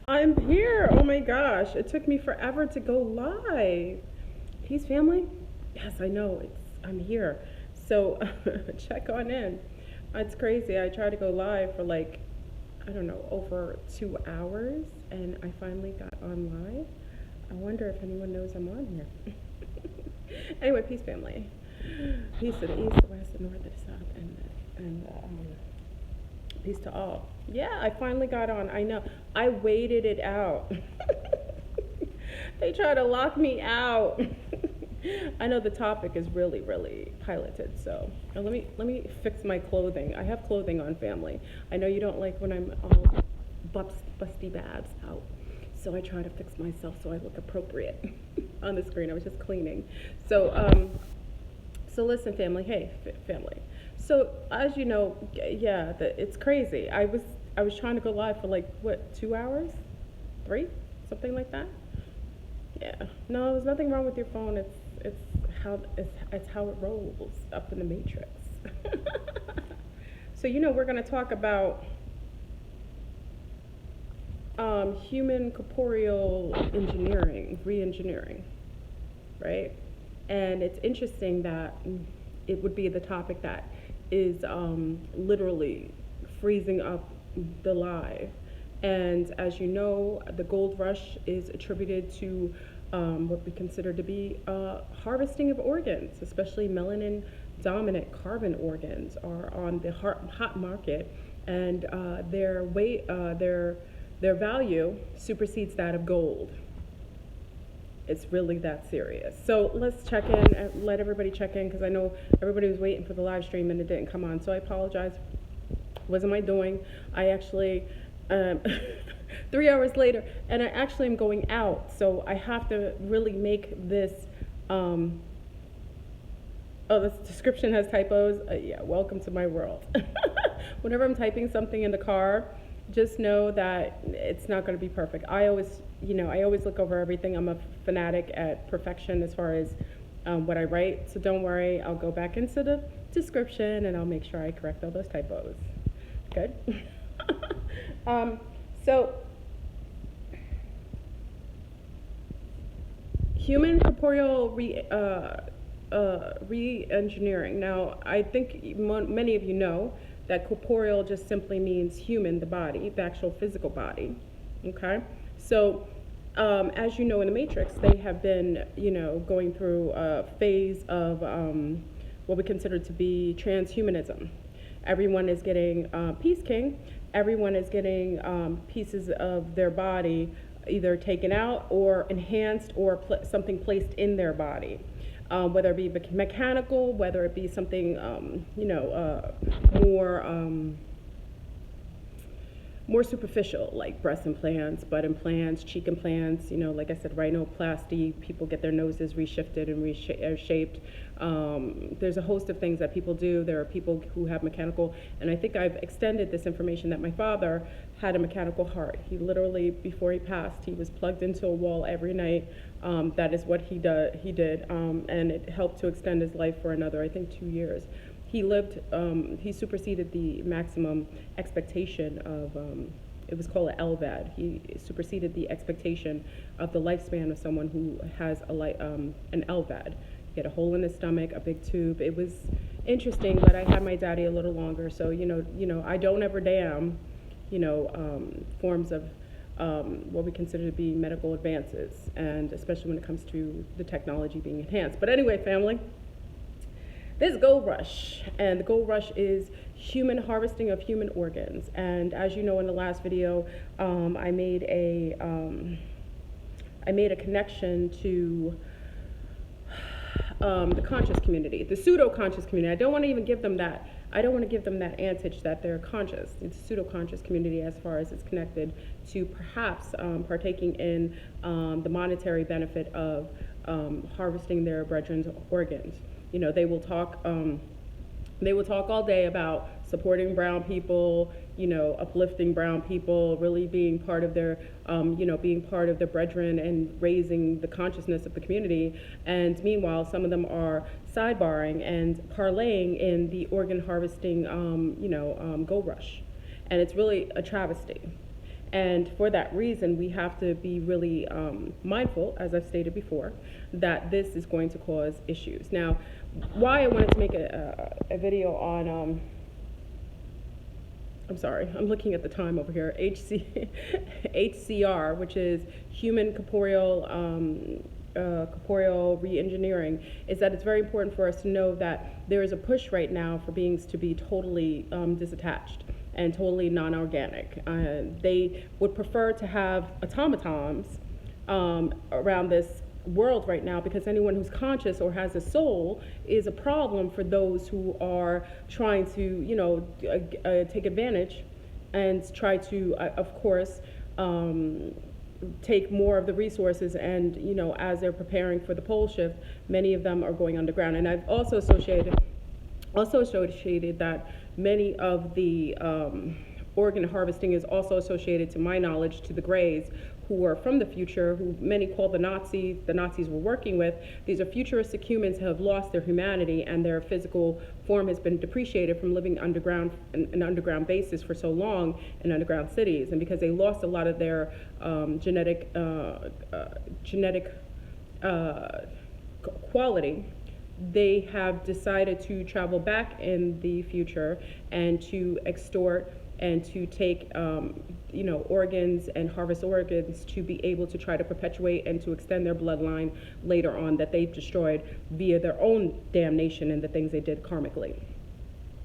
I'm here. Oh my gosh. It took me forever to go live. Peace family? Yes, I know. I'm here. So check on in. It's crazy. I tried to go live for like, I don't know, over 2 hours and I finally got on live. I wonder if anyone knows I'm on here. Anyway, peace family. Peace to the east, the west, the north, the south, and peace to all. Yeah, I finally got on. I know. I waited it out. They try to lock me out. I know the topic is really, really piloted. So let me fix my clothing. I have clothing on, family. I know you don't like when I'm all busty babs out. So I try to fix myself so I look appropriate on the screen. I was just cleaning. So listen, family. Hey, family. So as you know, yeah, it's crazy. I was trying to go live for like what, 2 hours, 3, something like that. Yeah. No, there's nothing wrong with your phone. It's how it rolls up in the matrix. So we're gonna talk about human corporeal engineering, reengineering, right? And it's interesting that it would be the topic that is literally freezing up the live. And as you know, the gold rush is attributed to what we consider to be harvesting of organs, especially melanin dominant carbon organs are on the hot market, and their value supersedes that of gold. It's really that serious. So let's check in and let everybody check in, because I know everybody was waiting for the live stream and it didn't come on. So I apologize. What am I doing? I actually, 3 hours later, and I actually am going out. So I have to really make this, oh, this description has typos. Yeah, welcome to my world. Whenever I'm typing something in the car, just know that it's not going to be perfect. I always look over everything. I'm a fanatic at perfection as far as what I write. So don't worry, I'll go back into the description and I'll make sure I correct all those typos. Good. So, human corporeal reengineering. Now, I think many of you know that corporeal just simply means human, the body, the actual physical body. Okay? So, as you know, in the Matrix, they have been, going through a phase of what we consider to be transhumanism. Everyone is getting Peace King. Everyone is getting pieces of their body either taken out or enhanced or something placed in their body. Whether it be mechanical, whether it be something, more superficial, like breast implants, butt implants, cheek implants, like I said, rhinoplasty, people get their noses reshifted and reshaped. There's a host of things that people do. There are people who have mechanical, and I think I've extended this information that my father had a mechanical heart. He literally, before he passed, he was plugged into a wall every night. That is what he did, and it helped to extend his life for another, I think, 2 years. He superseded the maximum expectation of, it was called an LVAD. He superseded the expectation of the lifespan of someone who has an LVAD. He had a hole in his stomach, a big tube. It was interesting, but I had my daddy a little longer, so, I don't ever damn, forms of what we consider to be medical advances, and especially when it comes to the technology being enhanced. But anyway, family, this gold rush, and the gold rush is human harvesting of human organs. And as you know, in the last video, I made a connection to the conscious community, the pseudo-conscious community. I don't want to even give them that. I don't want to give them that antage that they're conscious. It's a pseudo-conscious community as far as it's connected to perhaps partaking in the monetary benefit of harvesting their brethren's organs. They will talk all day about supporting brown people, uplifting brown people, really being part of their, being part of their brethren and raising the consciousness of the community. And meanwhile, some of them are sidebarring and parlaying in the organ harvesting, gold rush. And it's really a travesty. And for that reason, we have to be really mindful, as I've stated before, that this is going to cause issues. Now, why I wanted to make a video on, I'm sorry, I'm looking at the time over here, HCR, which is Human Corporeal Reengineering, is that it's very important for us to know that there is a push right now for beings to be totally disattached and totally non-organic. They would prefer to have automatons around this world right now, because anyone who's conscious or has a soul is a problem for those who are trying to, take advantage and try to, of course, take more of the resources. And as they're preparing for the pole shift, many of them are going underground. And I've also associated that many of the organ harvesting is also associated, to my knowledge, to the Greys, who are from the future, who many call the Nazis were working with. These are futuristic humans who have lost their humanity, and their physical form has been depreciated from living underground, an underground basis for so long in underground cities. And because they lost a lot of their genetic quality, they have decided to travel back in the future and to extort and to take organs and harvest organs to be able to try to perpetuate and to extend their bloodline later on that they've destroyed via their own damnation and the things they did karmically.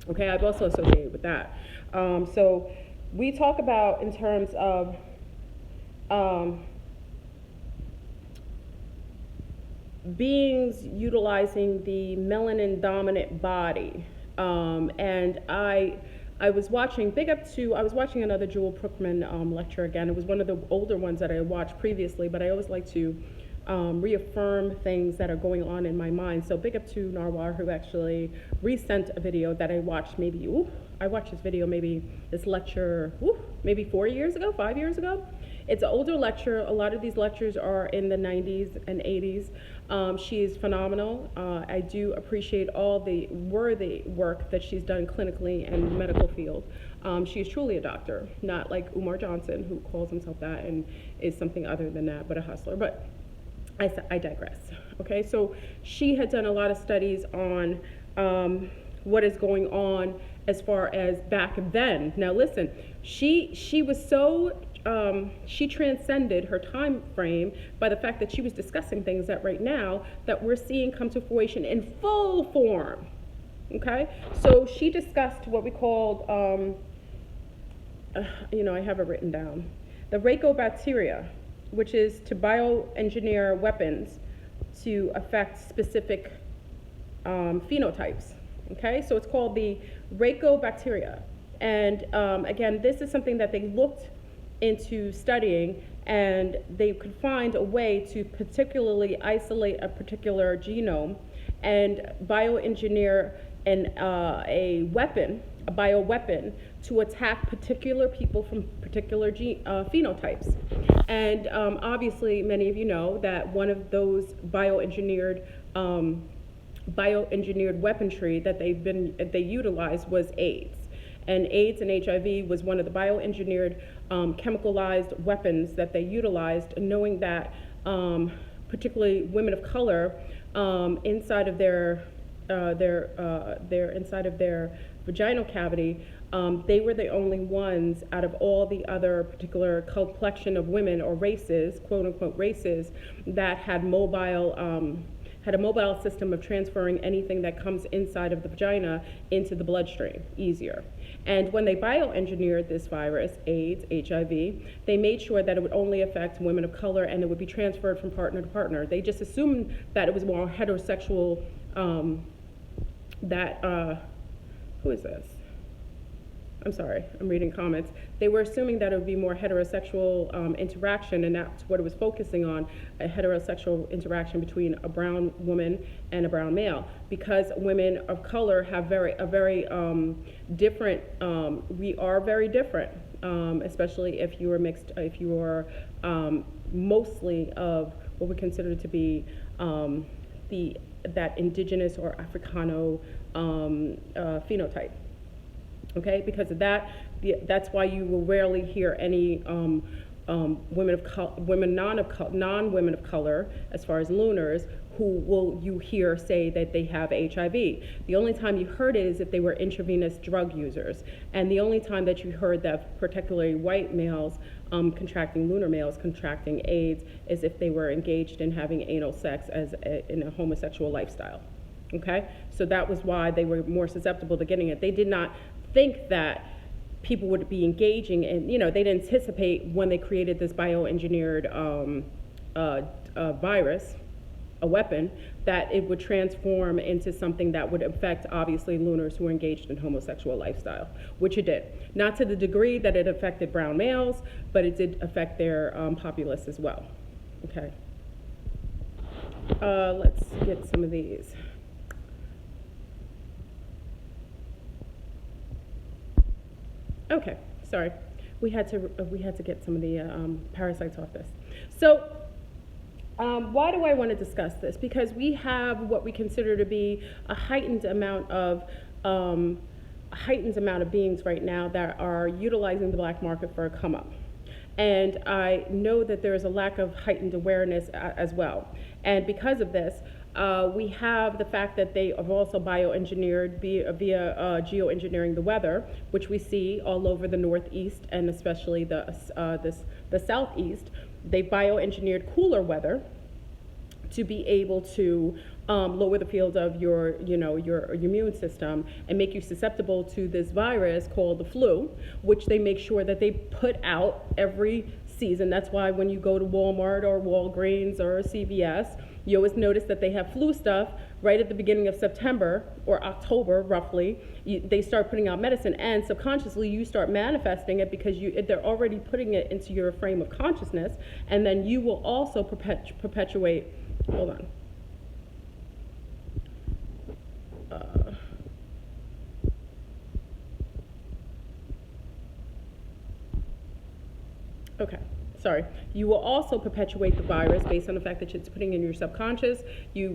Okay, I've also associated with that. So we talk about in terms of beings utilizing the melanin dominant body, and I was watching, I was watching another Jewel Brookman lecture again. It was one of the older ones that I watched previously, but I always like to reaffirm things that are going on in my mind. So big up to Narwar, who actually resent a video that I watched I watched this lecture, maybe 4 years ago, 5 years ago. It's an older lecture. A lot of these lectures are in the 90s and 80s. She's phenomenal. I do appreciate all the worthy work that she's done clinically and in the medical field. She is truly a doctor, not like Umar Johnson, who calls himself that and is something other than that, but a hustler. But I digress. Okay, so she had done a lot of studies on what is going on as far as back then. Now listen, she was so she transcended her time frame by the fact that she was discussing things that right now that we're seeing come to fruition in full form. Okay, so she discussed what we called, I have it written down, the Raco bacteria, which is to bioengineer weapons to affect specific phenotypes. Okay, so it's called the Raco bacteria, and again, this is something that they looked into studying, and they could find a way to particularly isolate a particular genome and bioengineer a bioweapon to attack particular people from particular phenotypes. And obviously many of you know that one of those bioengineered weaponry that they utilized was AIDS. And AIDS and HIV was one of the bioengineered chemicalized weapons that they utilized, knowing that particularly women of color inside of their vaginal cavity, they were the only ones out of all the other particular collection of women or races, quote unquote races, that had a mobile system of transferring anything that comes inside of the vagina into the bloodstream easier. And when they bioengineered this virus, AIDS, HIV, they made sure that it would only affect women of color and it would be transferred from partner to partner. They just assumed that it was more heterosexual, who is this? I'm sorry, I'm reading comments. They were assuming that it would be more heterosexual interaction, and that's what it was focusing on, a heterosexual interaction between a brown woman and a brown male. Because women of color have a very different, we are very different, especially if you are mixed, if you are mostly of what we consider to be that indigenous or Africano phenotype. Okay, because of that, that's why you will rarely hear any non-women of color, as far as lunars, who will you hear say that they have HIV. The only time you heard it is if they were intravenous drug users. And the only time that you heard that particularly white males lunar males contracting AIDS is if they were engaged in having anal sex in a homosexual lifestyle. Okay? So that was why they were more susceptible to getting it. They did not think that people would be engaging in, they'd anticipate when they created this bioengineered virus, a weapon, that it would transform into something that would affect, obviously, lunars who are engaged in homosexual lifestyle, which it did. Not to the degree that it affected brown males, but it did affect their populace as well. Okay. Let's get some of these. Okay, sorry. We had to get some of the parasites off this. So, why do I want to discuss this? Because we have what we consider to be a heightened amount of beings right now that are utilizing the black market for a come up. And I know that there is a lack of heightened awareness as well. And because of this, we have the fact that they have also bioengineered via geoengineering the weather, which we see all over the Northeast and especially the Southeast. They bioengineered cooler weather to be able to lower the field of your immune system and make you susceptible to this virus called the flu, which they make sure that they put out every season. That's why when you go to Walmart or Walgreens or CVS, you always notice that they have flu stuff right at the beginning of September or October, roughly. They start putting out medicine, and subconsciously you start manifesting it because they're already putting it into your frame of consciousness, and then you will also perpetuate. Hold on. Okay. Sorry, you will also perpetuate the virus based on the fact that it's putting in your subconscious. We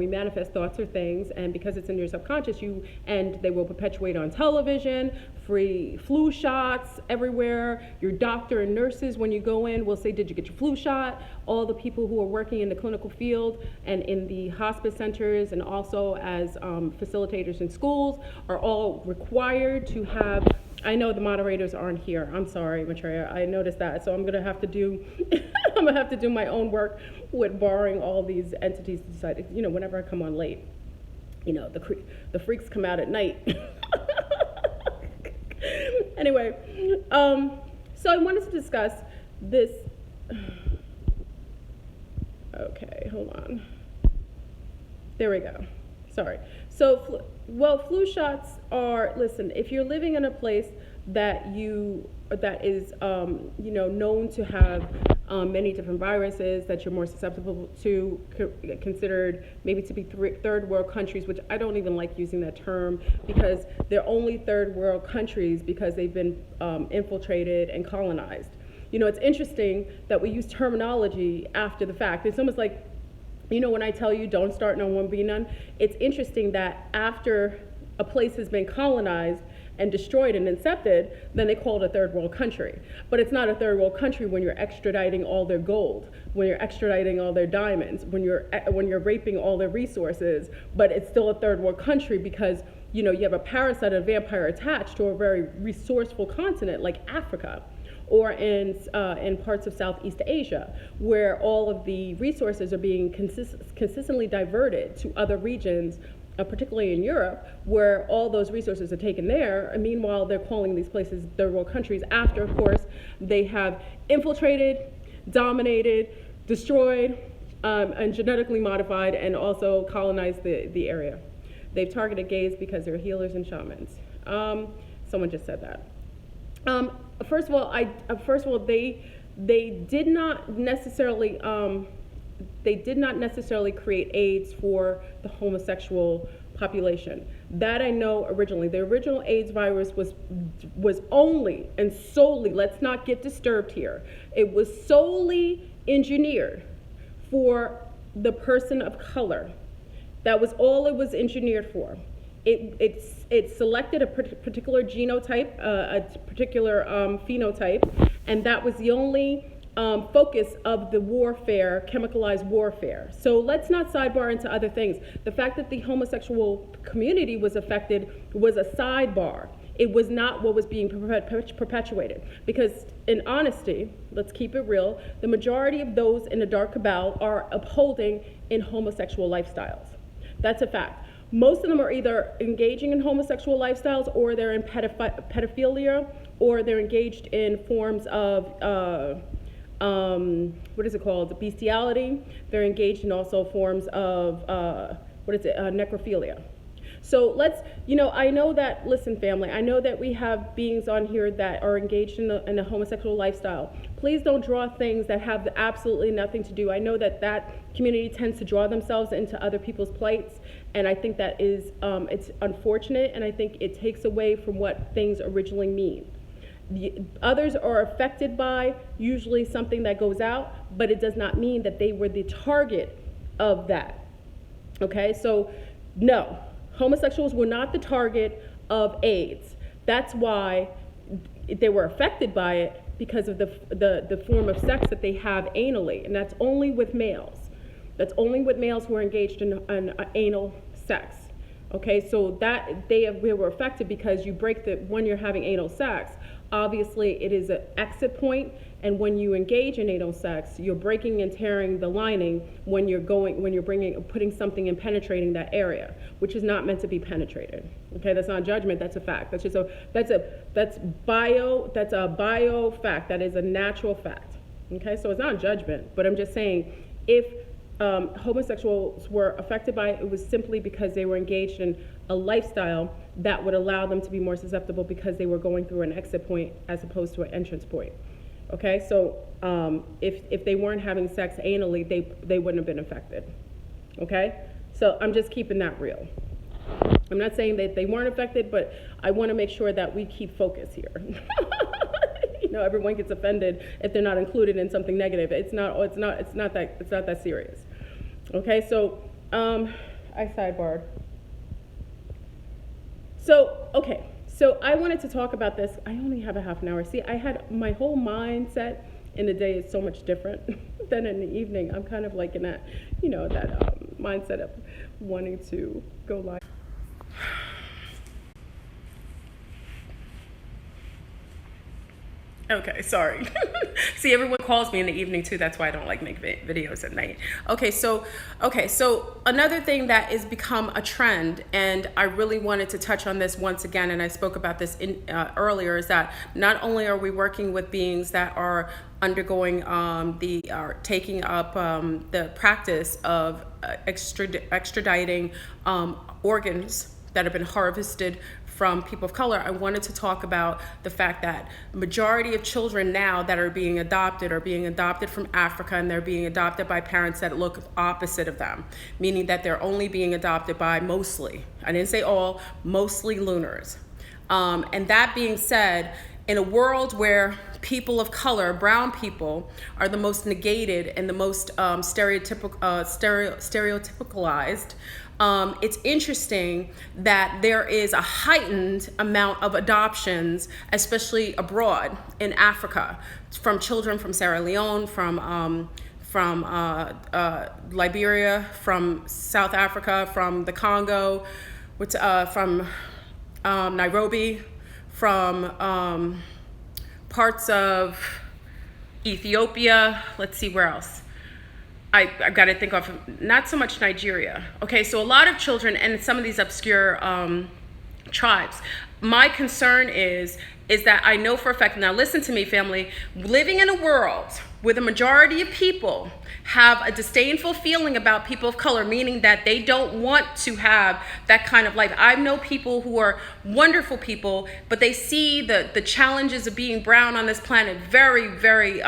manifest thoughts or things, and because it's in your subconscious, and they will perpetuate on television, free flu shots everywhere. Your doctor and nurses, when you go in, will say, "Did you get your flu shot?" All the people who are working in the clinical field and in the hospice centers and also as facilitators in schools are all required to have. I know the moderators aren't here. I'm sorry, Maitreya. I noticed that, so I'm gonna have to do. I'm gonna have to do my own work with borrowing all these entities to decide. Whenever I come on late, the freaks come out at night. Anyway, so I wanted to discuss this. Okay, hold on. There we go. Sorry. So, flu shots are, listen, if you're living in a place that is, known to have many different viruses that you're more susceptible to, considered maybe to be third world countries, which I don't even like using that term because they're only third world countries because they've been infiltrated and colonized. It's interesting that we use terminology after the fact. It's almost like, when I tell you don't start none, won't be none, it's interesting that after a place has been colonized and destroyed and incepted, then they call it a third world country. But it's not a third world country when you're extraditing all their gold, when you're extraditing all their diamonds, when you're raping all their resources, but it's still a third world country because you have a parasite, a vampire attached to a very resourceful continent like Africa. Or in parts of Southeast Asia, where all of the resources are being consistently diverted to other regions, particularly in Europe, where all those resources are taken there. And meanwhile, they're calling these places third world countries after, of course, they have infiltrated, dominated, destroyed, and genetically modified, and also colonized the area. They've targeted gays because they're healers and shamans. Someone just said that. First of all, they did not necessarily create AIDS for the homosexual population. That I know originally. The original AIDS virus was only and solely, let's not get disturbed here, it was solely engineered for the person of color. That was all it was engineered for. it selected a particular genotype, a particular phenotype, and that was the only focus of the warfare, chemicalized warfare. So let's not sidebar into other things. The fact that the homosexual community was affected was a sidebar. It was not what was being perpetuated. Because in honesty, let's keep it real, the majority of those in the dark cabal are upholding in homosexual lifestyles. That's a fact. Most of them are either engaging in homosexual lifestyles, or they're in pedophilia, or they're engaged in forms of what is it called? Bestiality. They're engaged in also forms of necrophilia. So let's, I know that, listen family, I know that we have beings on here that are engaged in a homosexual lifestyle. Please don't draw things that have absolutely nothing to do. I know that community tends to draw themselves into other people's plights, and I think that is, it's unfortunate, and I think it takes away from what things originally mean. The others are affected by usually something that goes out, but it does not mean that they were the target of that. Okay, so no, homosexuals were not the target of AIDS. That's why they were affected by it, because of the form of sex that they have anally, and that's only with males. That's only with males who are engaged in anal sex. Okay, so that they were affected because you break when you're having anal sex. Obviously, it is an exit point, and when you engage in anal sex, you're breaking and tearing the lining when you're putting something and penetrating that area, which is not meant to be penetrated. Okay, that's not judgment. That's a fact. That's a bio fact. That is a natural fact. Okay, so it's not judgment, but I'm just saying if homosexuals were affected by it, it was simply because they were engaged in a lifestyle that would allow them to be more susceptible, because they were going through an exit point as opposed to an entrance point. Okay, so if they weren't having sex anally, they wouldn't have been affected. Okay, so I'm just keeping that real. I'm not saying that they weren't affected, but I want to make sure that we keep focus here. Everyone gets offended if they're not included in something negative. It's not that serious. Okay, so I sidebarred. So I wanted to talk about this. I only have a half an hour. See, I had my whole mindset in the day is so much different than in the evening. I'm kind of like in that, mindset of wanting to go live. Okay, sorry. See, everyone calls me in the evening too. That's why I don't like make videos at night. Okay, so another thing that has become a trend, and I really wanted to touch on this once again, and I spoke about this earlier, is that not only are we working with beings that are undergoing taking up the practice of extraditing organs that have been harvested from people of color, I wanted to talk about the fact that majority of children now that are being adopted from Africa, and they're being adopted by parents that look opposite of them, meaning that they're only being adopted by mostly, I didn't say all, mostly lunars. And that being said, in a world where people of color, brown people, are the most negated and the most stereotypicalized, it's interesting that there is a heightened amount of adoptions, especially abroad in Africa, from children from Sierra Leone, from Liberia, from South Africa, from the Congo, from Nairobi, from parts of Ethiopia. Let's see where else. I've got to think of, not so much Nigeria. Okay, so a lot of children and some of these obscure tribes. My concern is that I know for a fact, now listen to me family, living in a world where the majority of people have a disdainful feeling about people of color, meaning that they don't want to have that kind of life. I know people who are wonderful people, but they see the challenges of being brown on this planet very, very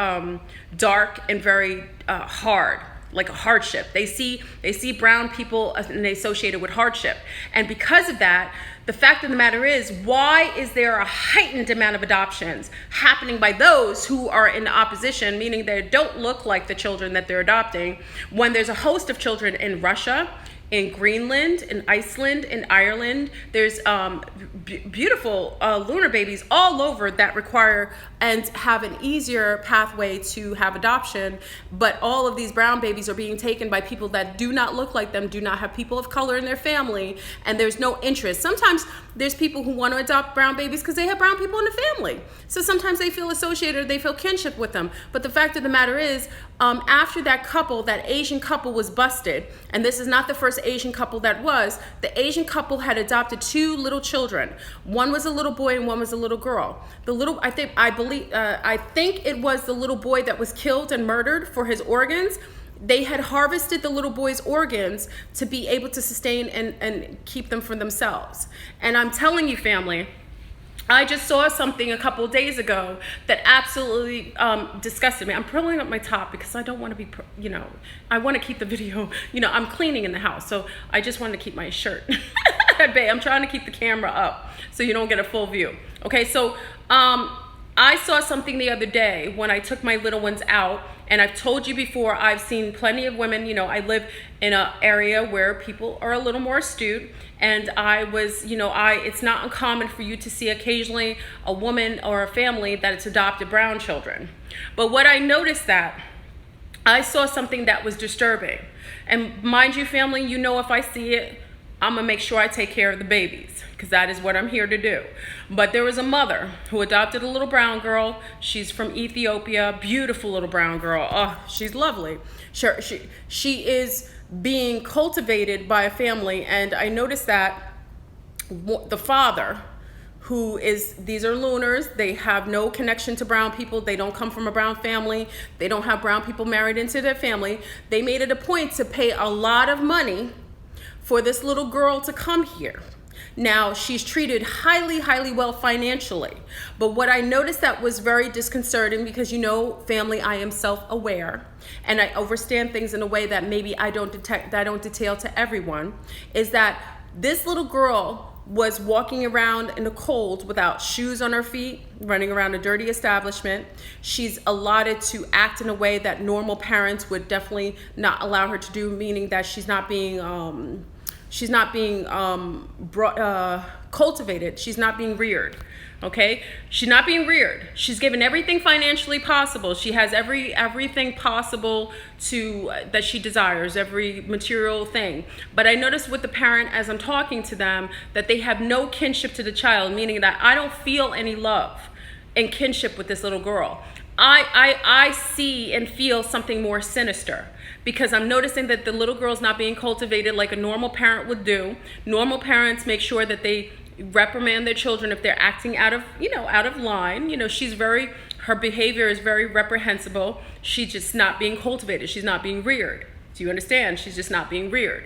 dark and very hard. Like a hardship. They see brown people and they associate it with hardship. And because of that, the fact of the matter is, why is there a heightened amount of adoptions happening by those who are in opposition, meaning they don't look like the children that they're adopting, when there's a host of children in Russia, in Greenland, in Iceland, in Ireland. There's beautiful lunar babies all over that require and have an easier pathway to have adoption, but all of these brown babies are being taken by people that do not look like them, do not have people of color in their family, and there's no interest. Sometimes there's people who want to adopt brown babies because they have brown people in the family. So sometimes they feel associated, they feel kinship with them. But the fact of the matter is, after that couple, that Asian couple was busted, and this is not the first Asian couple that was, the Asian couple had adopted 2 little children. One was a little boy and one was a little girl. I think it was the little boy that was killed and murdered for his organs. They had harvested the little boy's organs to be able to sustain and keep them for themselves. And I'm telling you, family, I just saw something a couple of days ago that absolutely disgusted me. I'm pulling up my top because I don't want to be, I want to keep the video, I'm cleaning in the house, so I just want to keep my shirt. I'm trying to keep the camera up so you don't get a full view. Okay, so I saw something the other day when I took my little ones out, and I've told you before, I've seen plenty of women. I live in an area where people are a little more astute, and it's not uncommon for you to see occasionally a woman or a family that's adopted brown children. But what I noticed that I saw something that was disturbing. And mind you, family, if I see it, I'm gonna make sure I take care of the babies, because that is what I'm here to do. But there was a mother who adopted a little brown girl. She's from Ethiopia, beautiful little brown girl. Oh, she's lovely. She is being cultivated by a family, and I noticed that the father, these are Lunars, they have no connection to brown people, they don't come from a brown family, they don't have brown people married into their family. They made it a point to pay a lot of money for this little girl to come here. Now, she's treated highly, highly well financially. But what I noticed that was very disconcerting, because family, I am self-aware, and I understand things in a way that maybe I don't detail to everyone, is that this little girl was walking around in the cold without shoes on her feet, running around a dirty establishment. She's allotted to act in a way that normal parents would definitely not allow her to do, meaning that she's not being cultivated. She's not being reared. Okay, she's not being reared. She's given everything financially possible. She has everything possible that she desires, every material thing. But I noticed with the parent, as I'm talking to them, that they have no kinship to the child, meaning that I don't feel any love and kinship with this little girl. I see and feel something more sinister, because I'm noticing that the little girl's not being cultivated like a normal parent would do. Normal parents make sure that they reprimand their children if they're acting out of line. Her behavior is very reprehensible. She's just not being cultivated. She's not being reared. Do you understand? She's just not being reared.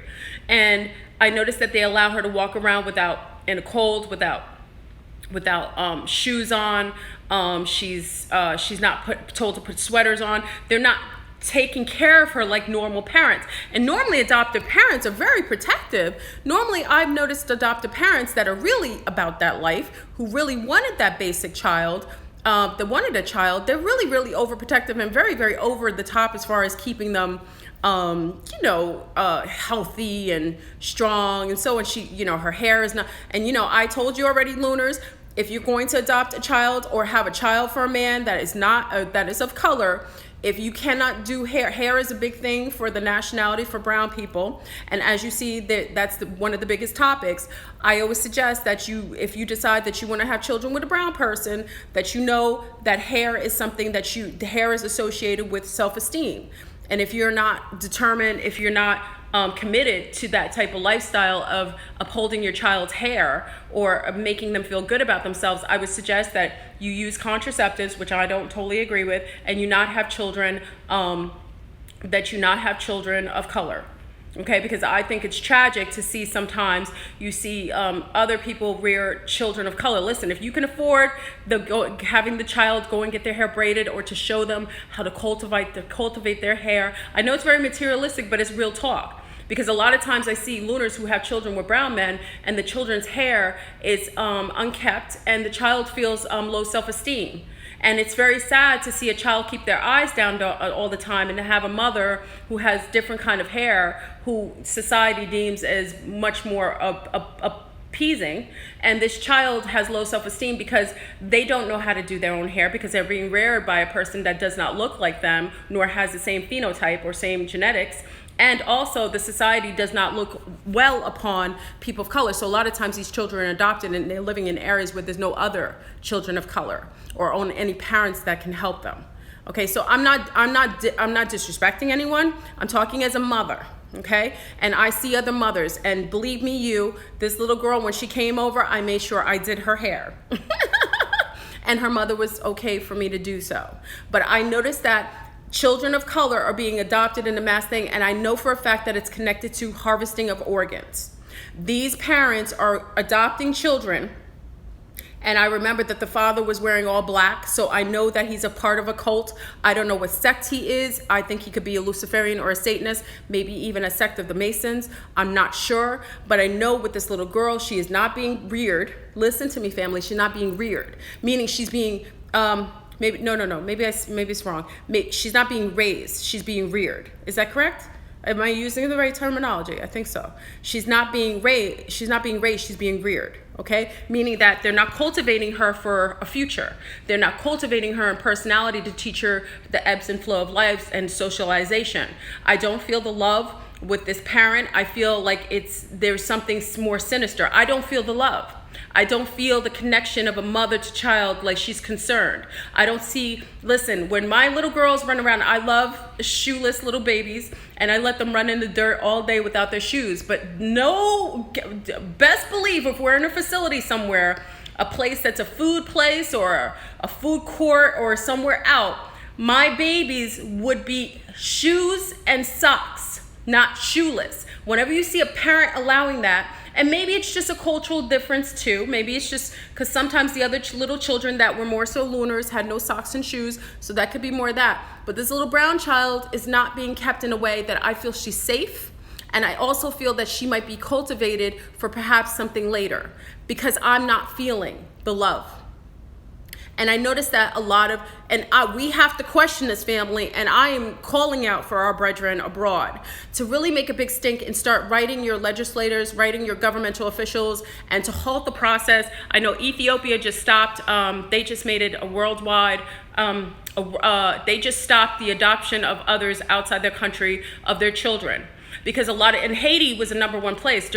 And I noticed that they allow her to walk around in the cold without shoes on. She's not told to put sweaters on. They're not taking care of her like normal parents. And normally adoptive parents are very protective. Normally I've noticed adoptive parents that are really about that life, who really wanted that basic child, that wanted a child, they're really, really overprotective and very, very over the top as far as keeping them healthy and strong and so on. Her hair is not, and I told you already, Lunars, if you're going to adopt a child or have a child for a man that is of color, if you cannot do hair is a big thing for the nationality for brown people. And as you see, that's one of the biggest topics. I always suggest that if you decide that you want to have children with a brown person, that that hair is something the hair is associated with self-esteem. And if you're not determined, if you're not committed to that type of lifestyle of upholding your child's hair or of making them feel good about themselves, I would suggest that you use contraceptives, which I don't totally agree with, and you not have children of color. Okay, because I think it's tragic to see sometimes you see other people rear children of color. Listen, if you can afford having the child go and get their hair braided, or to show them how to cultivate their hair. I know it's very materialistic, but it's real talk. Because a lot of times I see Lunars who have children with brown men, and the children's hair is unkept, and the child feels low self-esteem. And it's very sad to see a child keep their eyes down all the time, and to have a mother who has different kind of hair, who society deems as much more appeasing, and this child has low self-esteem because they don't know how to do their own hair, because they're being reared by a person that does not look like them, nor has the same phenotype or same genetics. And also, the society does not look well upon people of color. So a lot of times these children are adopted, and they're living in areas where there's no other children of color or any parents that can help them. Okay, so I'm not disrespecting anyone. I'm talking as a mother. Okay, and I see other mothers, and believe me, this little girl, when she came over, I made sure I did her hair. And her mother was okay for me to do so. But I noticed that children of color are being adopted in a mass thing, and I know for a fact that it's connected to harvesting of organs. These parents are adopting children, and I remember that the father was wearing all black, so I know that he's a part of a cult. I don't know what sect he is. I think he could be a Luciferian or a Satanist, maybe even a sect of the Masons. I'm not sure, but I know with this little girl, she is not being reared. Listen to me, family. She's not being reared, meaning she's being maybe it's wrong. She's not being raised. She's being reared. Is that correct? Am I using the right terminology? I think so. She's not being raised. She's being reared. Okay? Meaning that they're not cultivating her for a future. They're not cultivating her in personality to teach her the ebbs and flow of life and socialization. I don't feel the love with this parent. I feel like there's something more sinister. I don't feel the love. I don't feel the connection of a mother to child, like she's concerned. I don't see, listen, when my little girls run around, I love shoeless little babies, and I let them run in the dirt all day without their shoes. But no, best believe if we're in a facility somewhere, a place that's a food place or a food court or somewhere out, my babies would be shoes and socks, not shoeless. Whenever you see a parent allowing that, and maybe it's just a cultural difference too. Maybe it's just because sometimes the other little children that were more so lunars had no socks and shoes, so that could be more of that. But this little brown child is not being kept in a way that I feel she's safe, and I also feel that she might be cultivated for perhaps something later, because I'm not feeling the love. And I noticed that a lot of, we have to question this, family, and I am calling out for our brethren abroad to really make a big stink and start writing your legislators, writing your governmental officials, and to halt the process. I know Ethiopia just stopped, they just made it a worldwide, they just stopped the adoption of others outside their country of their children. Because and Haiti was the #1 place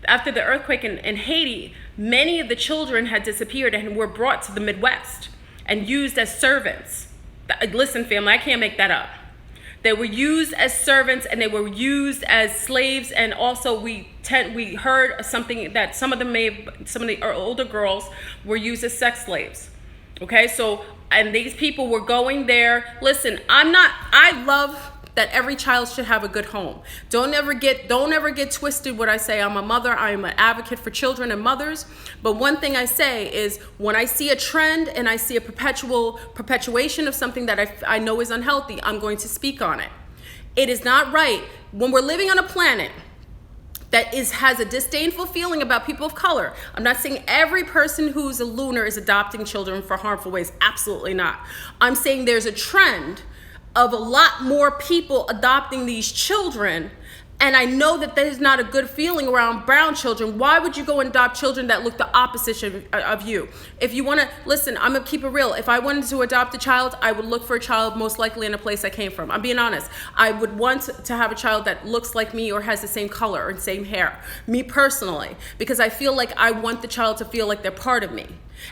after the earthquake in Haiti, many of the children had disappeared and were brought to the Midwest and used as servants. Listen, family, I can't make that up. They were used as servants, and they were used as slaves, and also we heard something that some of the older girls were used as sex slaves. Okay, so, and these people were going there. Listen, I love that every child should have a good home. Don't ever get twisted what I say. I'm a mother, I am an advocate for children and mothers. But one thing I say is, when I see a trend and I see a perpetuation of something that I know is unhealthy, I'm going to speak on it. It is not right when we're living on a planet that has a disdainful feeling about people of color. I'm not saying every person who's a lunar is adopting children for harmful ways. Absolutely not. I'm saying there's a trend of a lot more people adopting these children, and I know that there's not a good feeling around brown children. Why would you go and adopt children that look the opposite of you? If you want to, listen, I'm going to keep it real. If I wanted to adopt a child, I would look for a child most likely in a place I came from. I'm being honest. I would want to have a child that looks like me or has the same color or same hair, me personally, because I feel like I want the child to feel like they're part of me.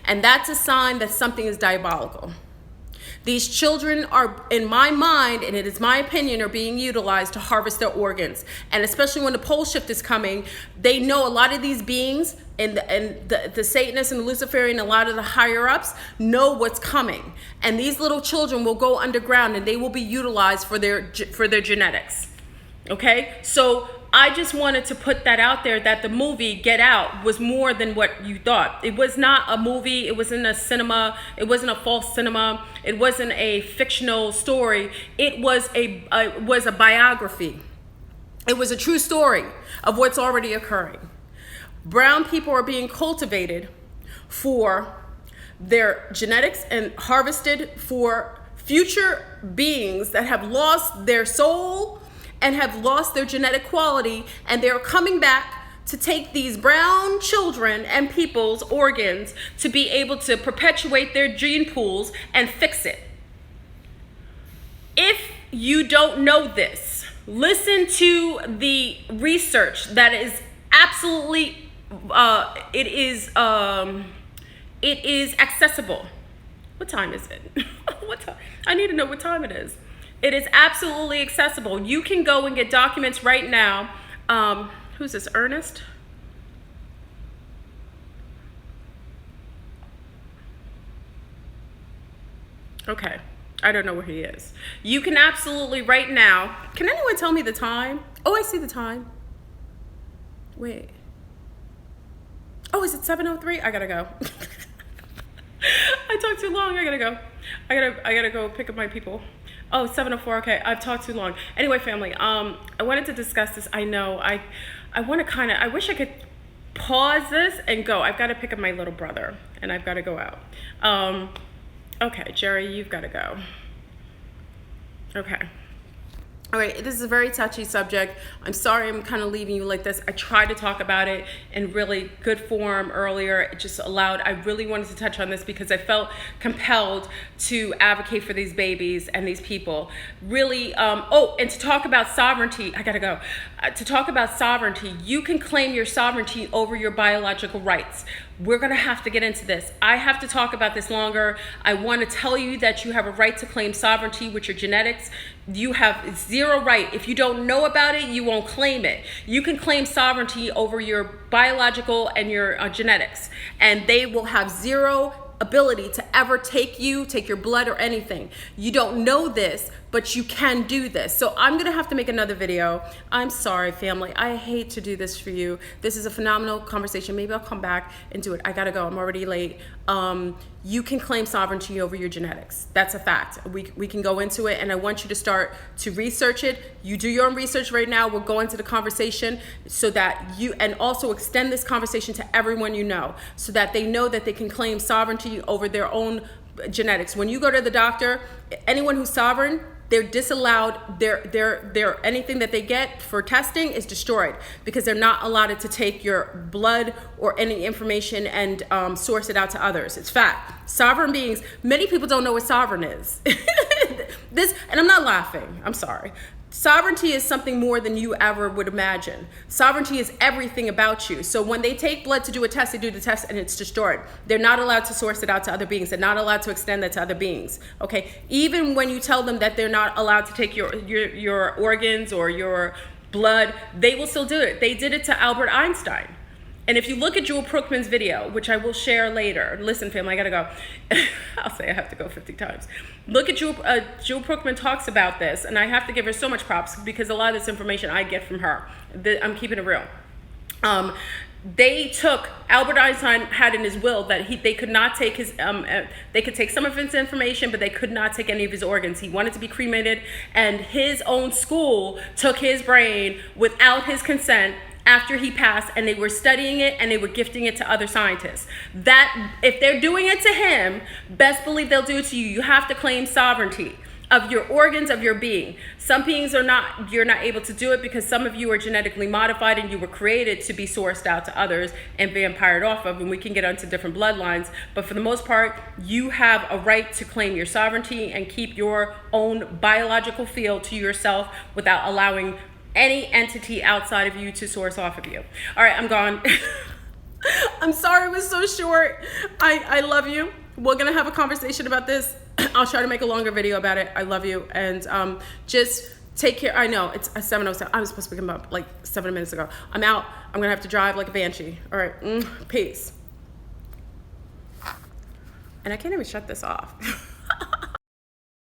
And that's a sign that something is diabolical. These children are, in my mind, and it is my opinion, are being utilized to harvest their organs. And especially when the pole shift is coming, they know a lot of these beings, and the Satanists and the Luciferian, a lot of the higher ups know what's coming. And these little children will go underground, and they will be utilized for their genetics. Okay? So I just wanted to put that out there, that the movie Get Out was more than what you thought. It was not a movie. It wasn't a cinema. It wasn't a false cinema. It wasn't a fictional story. It was a biography. It was a true story of what's already occurring. Brown people are being cultivated for their genetics and harvested for future beings that have lost their soul and have lost their genetic quality, and they're coming back to take these brown children and people's organs to be able to perpetuate their gene pools and fix it. If you don't know this, listen to the research that is absolutely, it is accessible. What time is it? What time? I need to know what time it is. It is absolutely accessible. You can go and get documents right now. Who's this, Ernest? Okay, I don't know where he is. You can absolutely right now, can anyone tell me the time? Oh, I see the time. Wait. Oh, is it 7:03? I gotta go. I talked too long, I gotta go. I gotta go pick up my people. Oh, 7:04, okay, I've talked too long. Anyway, family, I wanted to discuss this. I know, I want to I wish I could pause this and go. I've got to pick up my little brother, and I've got to go out. Okay, Jerry, you've got to go. Okay. All right, this is a very touchy subject. I'm sorry I'm kind of leaving you like this. I tried to talk about it in really good form earlier. It just allowed, I really wanted to touch on this because I felt compelled to advocate for these babies and these people. Really, oh, and to talk about sovereignty, I gotta go. To talk about sovereignty, you can claim your sovereignty over your biological rights. We're gonna have to get into this. I have to talk about this longer. I wanna tell you that you have a right to claim sovereignty with your genetics. You have zero right. If you don't know about it, you won't claim it. You can claim sovereignty over your biological and your genetics, and they will have zero ability to ever take your blood or anything. You don't know this, but you can do this. So I'm gonna have to make another video. I'm sorry, family. I hate to do this for you. This is a phenomenal conversation. Maybe I'll come back and do it. I gotta go, I'm already late. You can claim sovereignty over your genetics. That's a fact. We can go into it, and I want you to start to research it. You do your own research right now. We'll go into the conversation so that you, and also extend this conversation to everyone you know, so that they know that they can claim sovereignty over their own genetics. When you go to the doctor, anyone who's sovereign, they're disallowed, their anything that they get for testing is destroyed because they're not allowed to take your blood or any information and source it out to others. It's fact. Sovereign beings, many people don't know what sovereign is. This, and I'm not laughing, I'm sorry. Sovereignty is something more than you ever would imagine. Sovereignty is everything about you. So when they take blood to do a test, they do the test and it's destroyed. They're not allowed to source it out to other beings. They're not allowed to extend that to other beings. Okay? Even when you tell them that they're not allowed to take your organs or your blood, they will still do it. They did it to Albert Einstein. And if you look at Jewel Brookman's video, which I will share later, listen, family, I gotta go. I'll say I have to go 50 times. Look at Jewel Brookman talks about this, and I have to give her so much props because a lot of this information I get from her. I'm keeping it real. They took, Albert Einstein had in his will that they could not take his, they could take some of his information, but they could not take any of his organs. He wanted to be cremated, and his own school took his brain without his consent after he passed, and they were studying it and they were gifting it to other scientists. That, if they're doing it to him, best believe they'll do it to you. You have to claim sovereignty of your organs, of your being. Some beings are not, you're not able to do it because some of you are genetically modified and you were created to be sourced out to others and vampired off of, and we can get onto different bloodlines. But for the most part, you have a right to claim your sovereignty and keep your own biological field to yourself without allowing any entity outside of you to source off of you. All right, I'm gone. I'm sorry it was so short. I love you. We're gonna have a conversation about this. I'll try to make a longer video about it. I love you, and just take care. I know it's 7:07. I was supposed to pick him up like 7 minutes ago. I'm out. I'm gonna have to drive like a banshee. All right, peace. And I can't even shut this off.